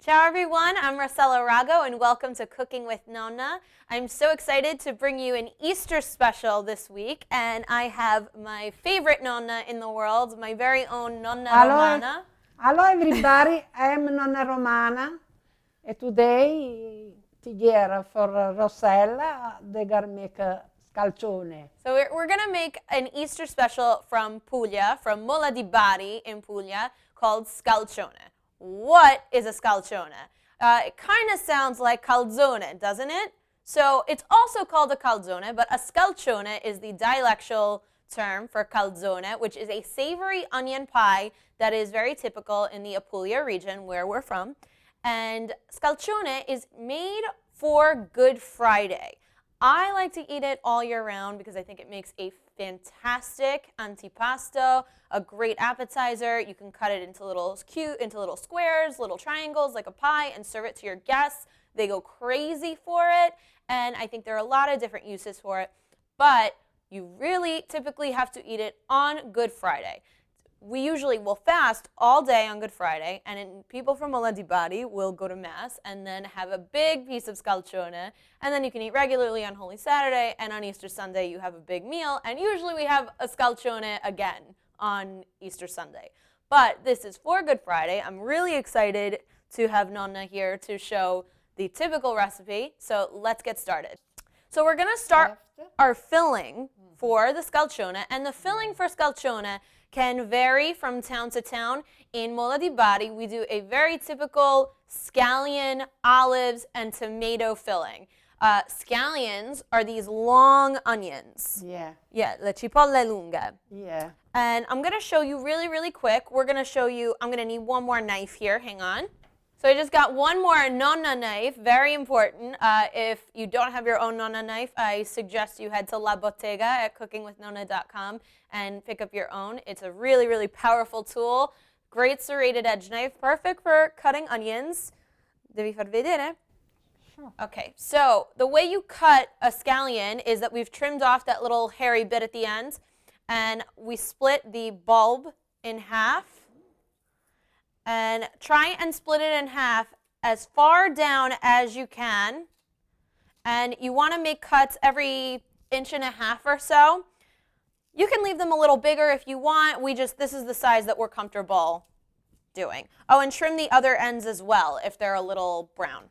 Ciao everyone, I'm Rossella Rago and welcome to Cooking with Nonna. I'm so excited to bring you an Easter special this week, and I have my favorite Nonna in the world, my very own Nonna Romana. Hello everybody, I'm Nonna Romana and today together for Rossella they gonna make a scalcione. So we're going to make an Easter special from Puglia, from Mola di Bari in Puglia, called Scalcione. What is a scalcione? It kind of sounds like calzone, doesn't it? So it's also called a calzone, but a scalcione is the dialectal term for calzone, which is a savory onion pie that is very typical in the Apulia region where we're from. And scalcione is made for Good Friday. I like to eat it all year round because I think it makes a fantastic antipasto, a great appetizer. You can cut it into little squares, little triangles like a pie, and serve it to your guests. They go crazy for it, and I think there are a lot of different uses for it, but you really typically have to eat it on Good Friday. We usually will fast all day on Good Friday, and people from Mola di Bari will go to Mass and then have a big piece of scalcione, and then you can eat regularly on Holy Saturday, and on Easter Sunday you have a big meal, and usually we have a scalcione again on Easter Sunday. But this is for Good Friday. I'm really excited to have Nonna here to show the typical recipe, so let's get started. So we're going to start our filling for the scalcione, and the filling for scalcione can vary from town to town. In Mola di Bari, we do a very typical scallion, olives, and tomato filling. Scallions are these long onions. Yeah, le cipolle lunghe. yeah. And I'm going to show you really, really quick. I'm going to need one more knife here. Hang on. So I just got one more Nonna knife, very important. If you don't have your own Nonna knife, I suggest you head to La Bottega at cookingwithnonna.com and pick up your own. It's a really, really powerful tool. Great serrated edge knife, perfect for cutting onions. Devi far vedere? Sure. Okay, so the way you cut a scallion is that we've trimmed off that little hairy bit at the end, and we split the bulb in half. And try and split it in half as far down as you can. And you want to make cuts every 1.5 inches or so. You can leave them a little bigger if you want. This is the size that we're comfortable doing. Oh, and trim the other ends as well if they're a little brown.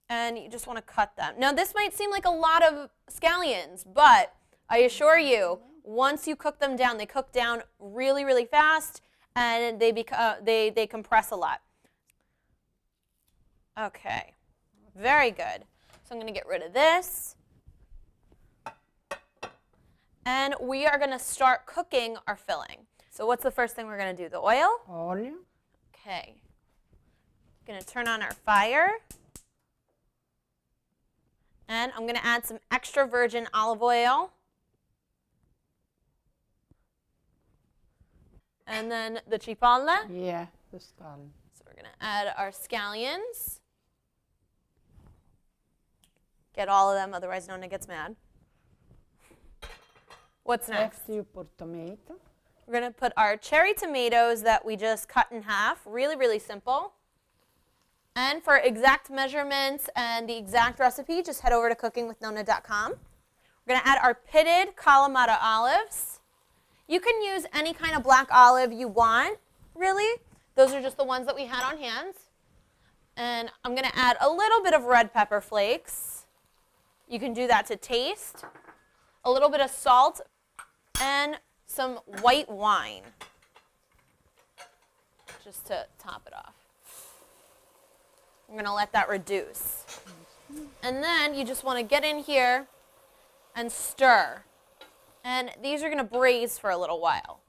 And you just want to cut them. Now, this might seem like a lot of scallions, but I assure you, once you cook them down, they cook down really, really fast. And they compress a lot. Okay, very good. So I'm going to get rid of this. And we are going to start cooking our filling. So what's the first thing we're going to do? The oil? Oil. Okay. Going to turn on our fire. And I'm going to add some extra virgin olive oil. And then the cipolle. Yeah, the scallion. So we're going to add our scallions. Get all of them, otherwise Nonna gets mad. What's next? After you put tomato. We're going to put our cherry tomatoes that we just cut in half. Really, really simple. And for exact measurements and the exact recipe, just head over to cookingwithnonna.com. We're going to add our pitted Kalamata olives. You can use any kind of black olive you want, really. Those are just the ones that we had on hand. And I'm going to add a little bit of red pepper flakes. You can do that to taste. A little bit of salt and some white wine, just to top it off. I'm going to let that reduce. And then you just want to get in here and stir. And these are going to braise for a little while.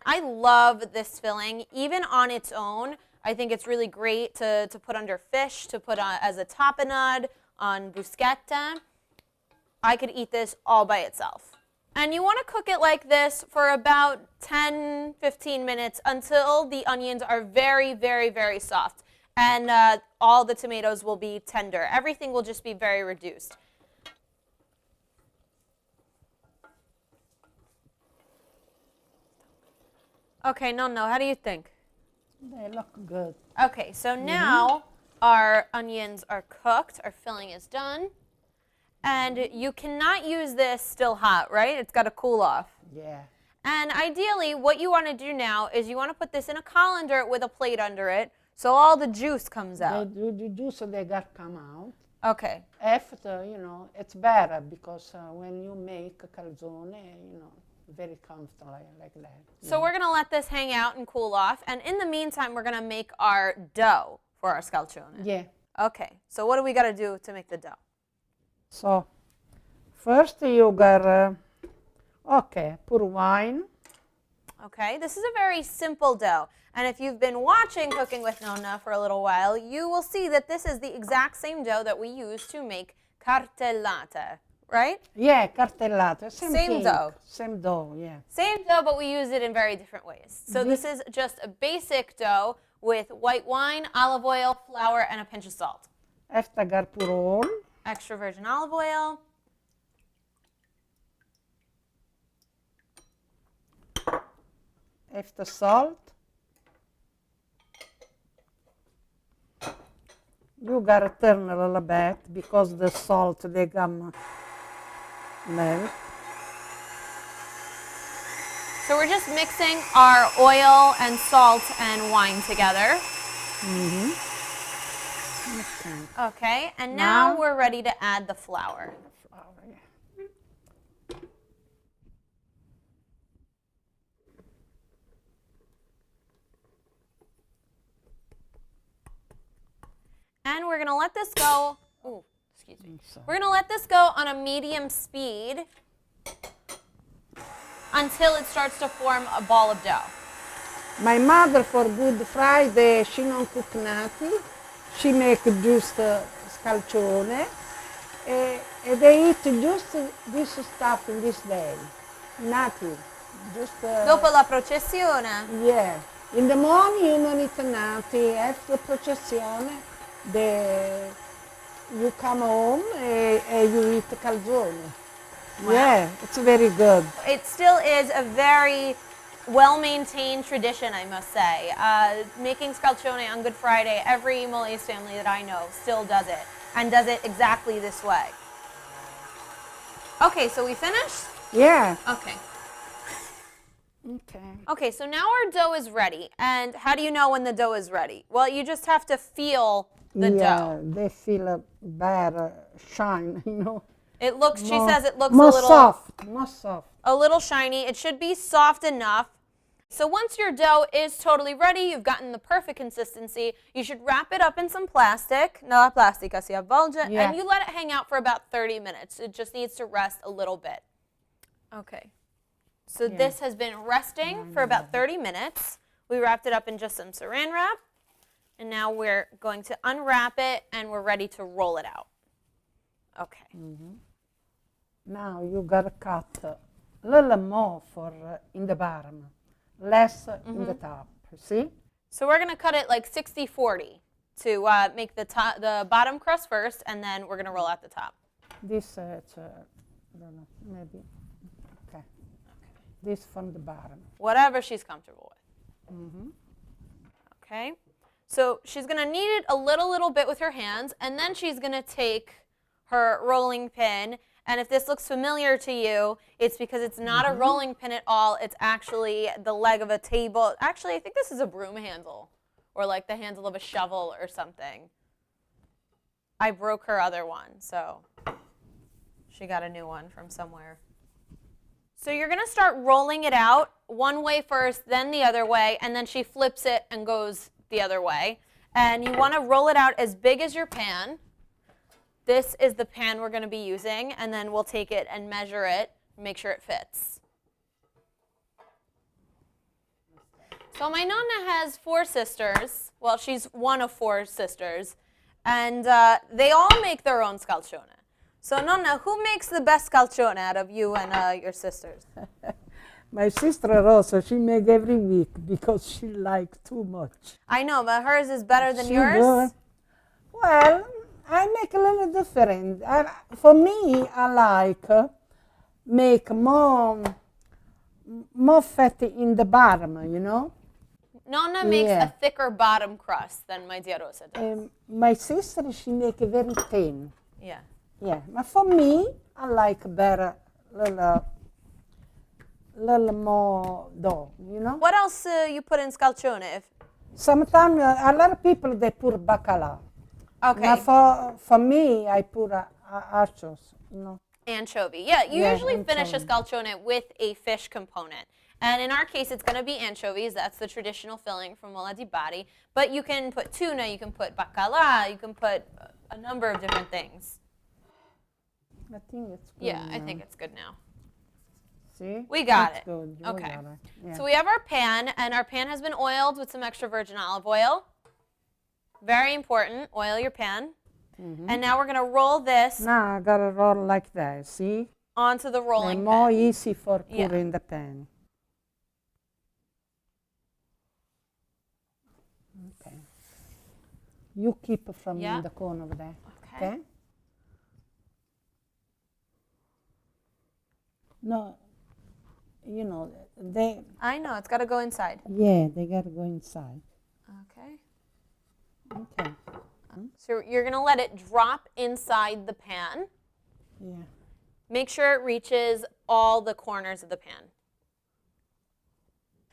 I love this filling. Even on its own, I think it's really great to put under fish, to put on, as a tapenade on bruschetta. I could eat this all by itself. And you want to cook it like this for about 10-15 minutes until the onions are very, very, very soft. And all the tomatoes will be tender. Everything will just be very reduced. Okay, Nonno, how do you think? They look good. Okay, so now our onions are cooked, our filling is done. And you cannot use this still hot, right? It's got to cool off. Yeah. And ideally, what you want to do now is you want to put this in a colander with a plate under it so all the juice comes out. The juice they got come out. Okay. After, it's better because when you make a calzone, very comfortable like that. So we're going to let this hang out and cool off. And in the meantime, we're going to make our dough for our scalcione. Yeah. Okay. So what do we got to do to make the dough? So, first you got, pour wine. Okay, this is a very simple dough. And if you've been watching Cooking with Nonna for a little while, you will see that this is the exact same dough that we use to make cartellate, right? Yeah, cartellate. Same dough. Same dough, yeah. Same dough, but we use it in very different ways. So this is just a basic dough with white wine, olive oil, flour, and a pinch of salt. After got pour all. Extra virgin olive oil. After salt. You gotta turn a little bit because the salt they gonna melt. So we're just mixing our oil and salt and wine together. Okay, and now we're ready to add the flour. And we're gonna let this go. Ooh, excuse me. We're gonna let this go on a medium speed until it starts to form a ball of dough. My mother for Good Friday, she non cook nati. She make just scalcione. And they eat just this stuff in this day. Nati. Just, Dopo la processione. Yeah. In the morning you don't eat nati. After processione, you come home and you eat calzone. Wow. Yeah, it's very good. It still is a very well-maintained tradition, I must say. Making scalcione on Good Friday, every Molise family that I know still does it, and does it exactly this way. Okay, so we finished? Yeah. Okay. Okay. Okay, so now our dough is ready. And how do you know when the dough is ready? Well, you just have to feel the dough. Yeah, they feel a better shine, It looks, she says it looks more a little soft, more soft. A little shiny. It should be soft enough. So once your dough is totally ready, you've gotten the perfect consistency, you should wrap it up in some plastic. La plastica si avvolge. Yeah. And you let it hang out for about 30 minutes. It just needs to rest a little bit. Okay. So this has been resting for about 30 minutes. We wrapped it up in just some saran wrap. And now we're going to unwrap it and we're ready to roll it out. Okay. Now you gotta cut a little more for in the bottom, less in the top. See? So we're gonna cut it like 60-40 to make the bottom crust first, and then we're gonna roll out the top. This I don't know, maybe. Okay. This from the bottom. Whatever she's comfortable with. Okay. So she's gonna knead it a little bit with her hands, and then she's gonna take her rolling pin. And if this looks familiar to you, it's because it's not a rolling pin at all. It's actually the leg of a table. Actually, I think this is a broom handle or like the handle of a shovel or something. I broke her other one, so she got a new one from somewhere. So you're going to start rolling it out one way first, then the other way, and then she flips it and goes the other way. And you want to roll it out as big as your pan. This is the pan we're going to be using, and then we'll take it and measure it, make sure it fits. So my nonna has 4 sisters. Well, she's one of 4 sisters, and they all make their own scalcione. So nonna, who makes the best scalcione out of you and your sisters? My sister Rosa, she make every week because she likes too much. I know, but hers is better than She yours? do. Well, I make a little different. For me, I like make more fat in the bottom, Nonna makes Yeah. a thicker bottom crust than my dear Rosa does. My sister, she make it very thin. Yeah. Yeah, but for me, I like better little more dough, you know? What else you put in scalcione? Sometimes a lot of people, they put bacala. Okay. Now for me, I put archos, you know? Anchovy. Yeah, you Yeah, usually finish a anchovy. scalcione with a fish component. And in our case, it's going to be anchovies. That's the traditional filling from Mola di Bari. But you can put tuna, you can put bacala, you can put a number of different things. I think it's good. Yeah, I now. think it's good now. See? We got That's it. Good. We Okay. got it. Yeah. So we have our pan, and our pan has been oiled with some extra virgin olive oil. Very important, oil your pan. And now we're going to roll this Now I gotta roll like that, see? onto the rolling They're more pin. easy for put Yeah. in the pan. Okay. You keep from Yeah. the corner over there. Okay. Okay? No, you know, I know, it's got to go inside. they gotta go inside. Okay. Okay. So you're going to let it drop inside the pan. Yeah. Make sure it reaches all the corners of the pan.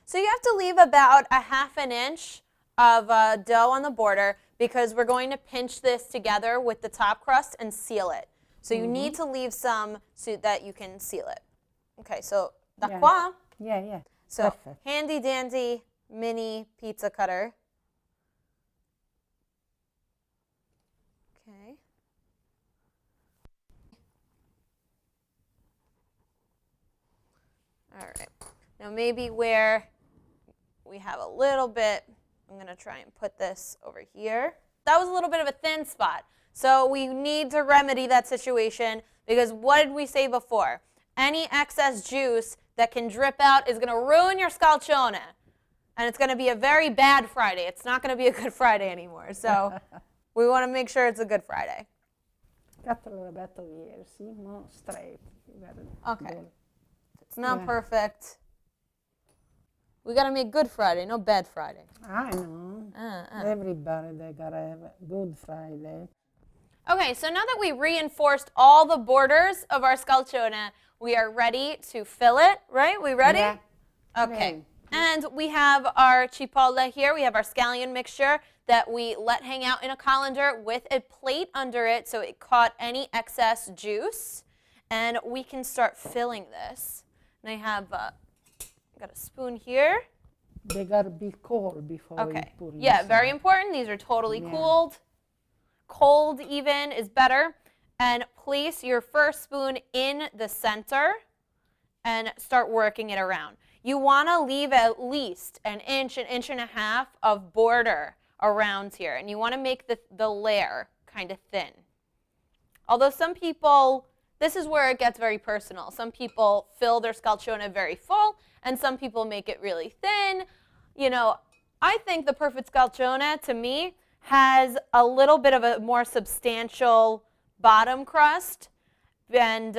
So you have to leave about a half an inch of dough on the border because we're going to pinch this together with the top crust and seal it. So you need to leave some so that you can seal it. Okay, so da Yeah. qua. Yeah. So Perfect. handy dandy mini pizza cutter. Okay. All right. Now maybe where we have a little bit, I'm going to try and put this over here. That was a little bit of a thin spot. So we need to remedy that situation because what did we say before? Any excess juice that can drip out is going to ruin your scalcione. And it's going to be a very bad Friday. It's not going to be a good Friday anymore. So we want to make sure it's a good Friday. Cut a little bit of here, see? More straight. You gotta Okay. do it. It's not Yeah. perfect. We got to make good Friday, no bad Friday. I know. Everybody, they gotta have a good Friday. Okay, so now that we reinforced all the borders of our scalcione, we are ready to fill it, right? We ready? Yeah. Okay. And we have our cipolla here. We have our scallion mixture that we let hang out in a colander with a plate under it so it caught any excess juice. And we can start filling this. And I have got a spoon here. They gotta be cold before you Okay. put it Yeah, inside. very important. These are totally Yeah. cooled. Cold even is better. And place your first spoon in the center and start working it around. You want to leave at least an inch and a half of border around here. And you want to make the layer kind of thin. Although some people, this is where it gets very personal. Some people fill their scalcione very full, and some people make it really thin. You know, I think the perfect scalcione, to me, has a little bit of a more substantial bottom crust. And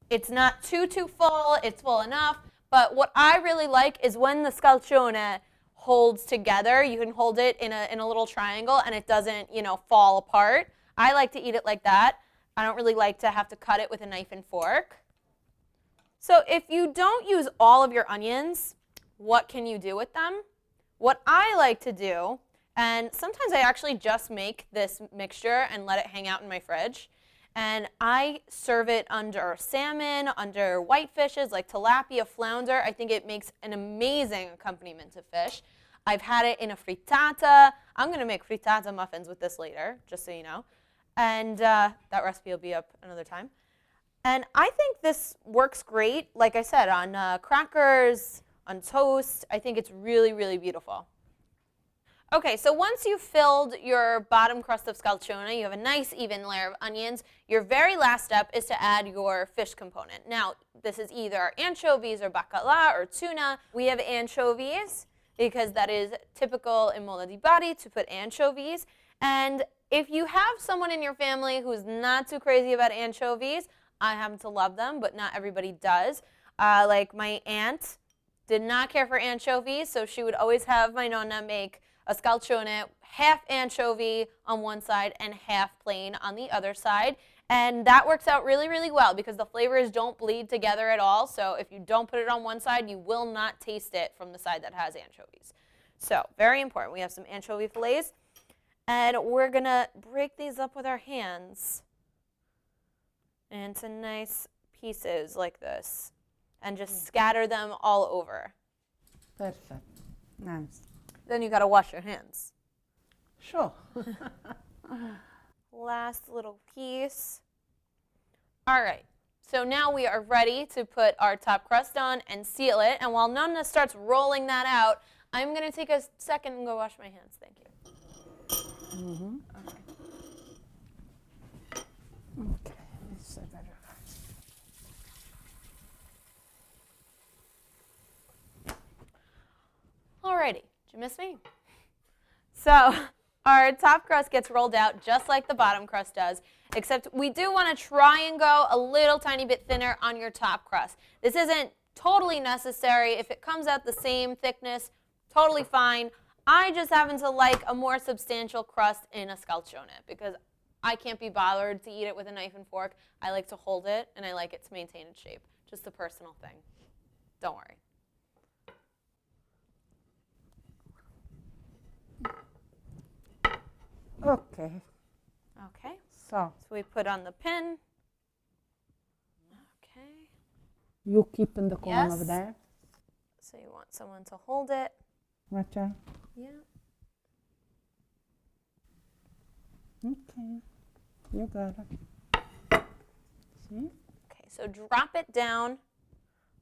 it's not too full. It's full enough. But what I really like is when the scalcione holds together. You can hold it in a little triangle, and it doesn't, you know, fall apart. I like to eat it like that. I don't really like to have to cut it with a knife and fork. So if you don't use all of your onions, what can you do with them? What I like to do, and sometimes I actually just make this mixture and let it hang out in my fridge, and I serve it under salmon, under white fishes like tilapia, flounder. I think it makes an amazing accompaniment to fish. I've had it in a frittata. I'm going to make frittata muffins with this later, just so you know. And that recipe will be up another time. And I think this works great, like I said, on crackers, on toast. I think it's really, really beautiful. Okay, so once you've filled your bottom crust of scalcione, you have a nice even layer of onions. Your very last step is to add your fish component. Now, this is either anchovies or bacala or tuna. We have anchovies because that is typical in Mola di Bari to put anchovies. And if you have someone in your family who's not too crazy about anchovies, I happen to love them, but not everybody does. Like my aunt did not care for anchovies, so she would always have my nonna make a scalcione, half anchovy on one side and half plain on the other side. And that works out really, really well because the flavors don't bleed together at all. So if you don't put it on one side, you will not taste it from the side that has anchovies. So very important. We have some anchovy fillets. And we're going to break these up with our hands into nice pieces like this. And just scatter them all over. Perfect. Nice. Then you got to wash your hands. Sure. Last little piece. All right, so now we are ready to put our top crust on and seal it. And while Nonna starts rolling that out, I'm going to take a second and go wash my hands. Thank you. Mm-hmm. Okay. Okay. It's very nice. Alrighty, did you miss me? So our top crust gets rolled out just like the bottom crust does, except we do want to try and go a little tiny bit thinner on your top crust. This isn't totally necessary. If it comes out the same thickness, totally fine. I just happen to like a more substantial crust in a scalcione because I can't be bothered to eat it with a knife and fork. I like to hold it, and I like it to maintain its shape. Just a personal thing. Don't worry. Okay. Okay, So so we put on the pin. Okay. you keep in the corner Yes. over there. So you want someone to hold it. Gotcha. Yeah. Okay. You got it. See? Okay, so drop it down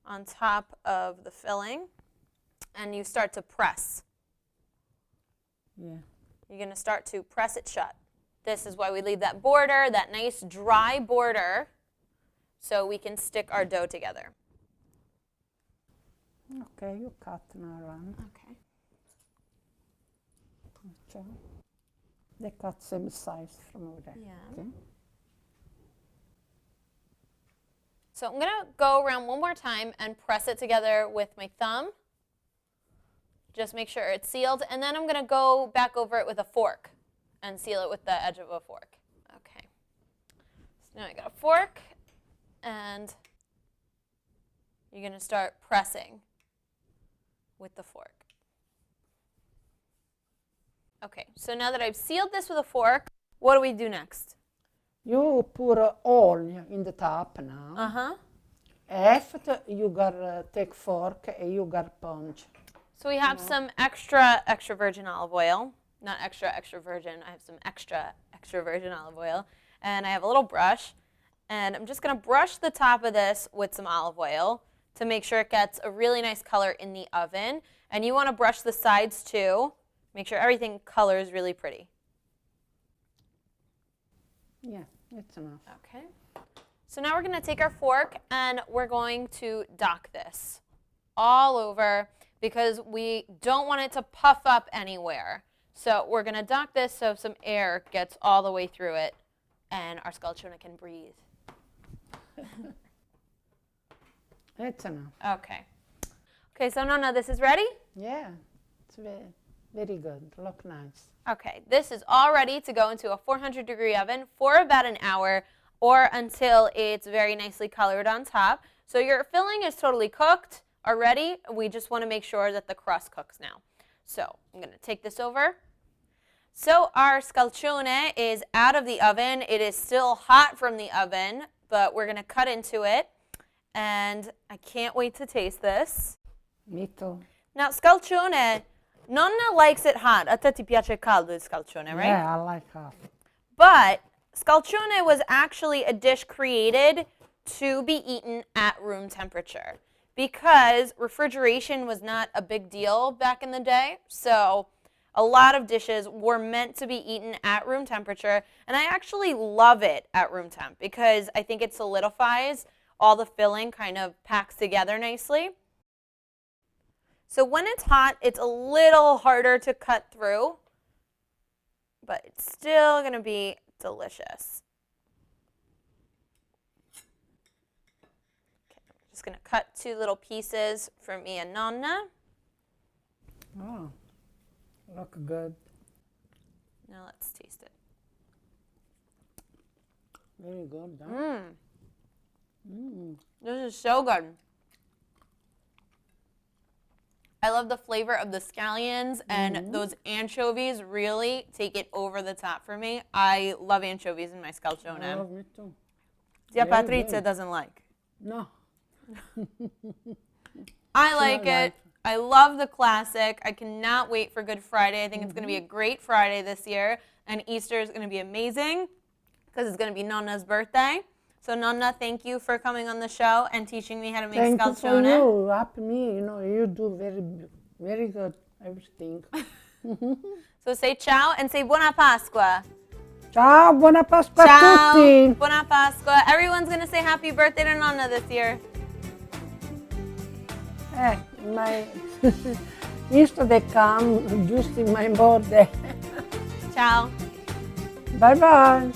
on top of the filling, and you start to press. Yeah. You're going to start to press it shut. This is why we leave that border, that nice dry border, so we can stick our dough together. Okay, you cut now around. Okay. Okay. They cut same size from over there. Yeah. Okay. So I'm going to go around one more time and press it together with my thumb. Just make sure it's sealed, and then I'm going to go back over it with a fork and seal it with the edge of a fork. Okay. So now I got a fork, and you're going to start pressing with the fork. Okay, so now that I've sealed this with a fork, what do we do next? You pour oil in the top now. Uh-huh. After you got take fork and you got punch. So we have some extra virgin olive oil. Not extra virgin. I have some extra virgin olive oil. And I have a little brush. And I'm just going to brush the top of this with some olive oil to make sure it gets a really nice color in the oven. And you want to brush the sides too. Make sure everything colors really pretty. Yeah, it's enough. Okay. So now we're going to take our fork and we're going to dock this all over because we don't want it to puff up anywhere. So we're going to dock this so some air gets all the way through it and our scalcione can breathe. It's enough. Okay. Okay, so Nonna, this is ready? Yeah, it's very, very good. Look nice. Okay, this is all ready to go into a 400-degree oven for about an hour or until it's very nicely colored on top. So your filling is totally cooked already. We just want to make sure that the crust cooks now. So I'm going to take this over. So our scalcione is out of the oven. It is still hot from the oven, but we're going to cut into it. And I can't wait to taste this. Me too. Now, scalcione, Nonna likes it hot. A te ti piace caldo il scalcione, right? Yeah, I like hot. But scalcione was actually a dish created to be eaten at room temperature because refrigeration was not a big deal back in the day. So a lot of dishes were meant to be eaten at room temperature. And I actually love it at room temp because I think it solidifies. All the filling kind of packs together nicely. So when it's hot, it's a little harder to cut through, but it's still going to be delicious. Okay, Just gonna cut 2 little pieces for me and Nonna. Oh, look good. Now let's taste it. Very good, huh? This is so good. I love the flavor of the scallions, and those anchovies really take it over the top for me. I love anchovies in my scalcione. I love me too. Tia Very Patrizia good. doesn't like. No. I like not it. like. I love the classic. I cannot wait for Good Friday. I think it's going to be a great Friday this year, and Easter is going to be amazing because it's going to be Nonna's birthday. So Nonna, thank you for coming on the show and teaching me how to make Thank you for scalcione. you. Help me. You do very good everything. So say ciao and say buona Pasqua. Ciao, buona Pasqua a Ciao, tutti. buona Pasqua. Everyone's going to say happy birthday to Nonna this year. My Easter they come just in my birthday. Ciao. Bye bye.